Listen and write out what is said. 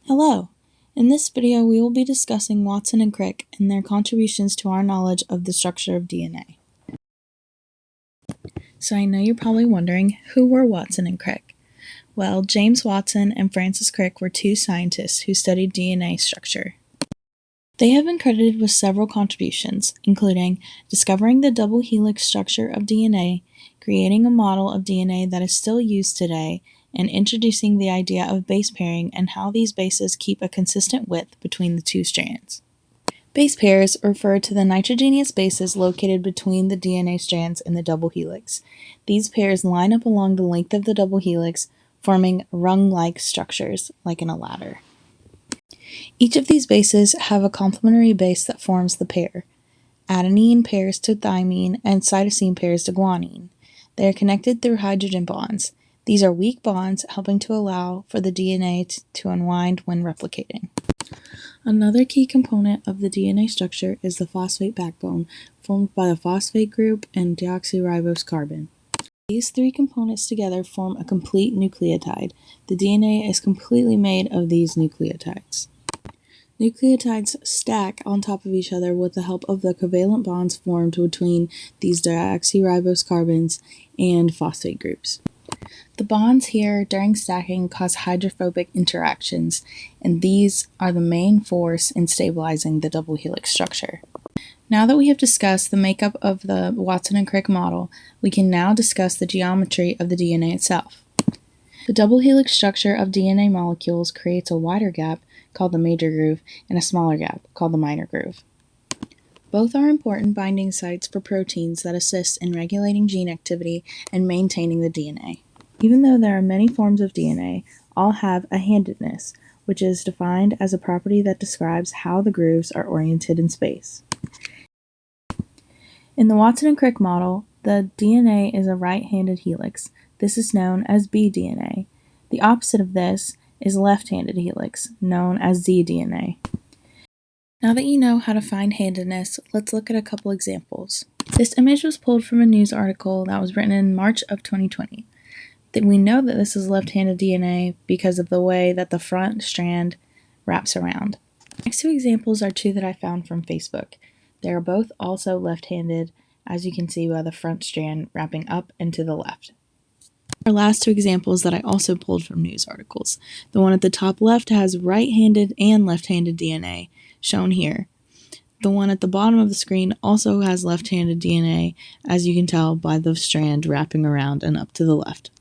Hello! In this video we will be discussing Watson and Crick and their contributions to our knowledge of the structure of DNA. So I know you're probably wondering, who were Watson and Crick? Well, James Watson and Francis Crick were two scientists who studied DNA structure. They have been credited with several contributions, including discovering the double helix structure of DNA, creating a model of DNA that is still used today, and introducing the idea of base pairing and how these bases keep a consistent width between the two strands. Base pairs refer to the nitrogenous bases located between the DNA strands in the double helix. These pairs line up along the length of the double helix, forming rung-like structures, like in a ladder. Each of these bases have a complementary base that forms the pair. Adenine pairs to thymine and cytosine pairs to guanine. They are connected through hydrogen bonds. These are weak bonds, helping to allow for the DNA to unwind when replicating. Another key component of the DNA structure is the phosphate backbone, formed by the phosphate group and deoxyribose carbon. These three components together form a complete nucleotide. The DNA is completely made of these nucleotides. Nucleotides stack on top of each other with the help of the covalent bonds formed between these deoxyribose carbons and phosphate groups. The bonds here during stacking cause hydrophobic interactions, and these are the main force in stabilizing the double helix structure. Now that we have discussed the makeup of the Watson and Crick model, we can now discuss the geometry of the DNA itself. The double helix structure of DNA molecules creates a wider gap, called the major groove, and a smaller gap, called the minor groove. Both are important binding sites for proteins that assist in regulating gene activity and maintaining the DNA. Even though there are many forms of DNA, all have a handedness, which is defined as a property that describes how the grooves are oriented in space. In the Watson and Crick model, the DNA is a right-handed helix. This is known as B-DNA. The opposite of this is left-handed helix, known as Z-DNA. Now that you know how to find handedness, let's look at a couple examples. This image was pulled from a news article that was written in March of 2020. We know that this is left-handed DNA because of the way that the front strand wraps around. Next two examples are two that I found from Facebook. They are both also left-handed, as you can see by the front strand wrapping up and to the left. Our last two examples that I also pulled from news articles. The one at the top left has right-handed and left-handed DNA, shown here. The one at the bottom of the screen also has left-handed DNA, as you can tell by the strand wrapping around and up to the left.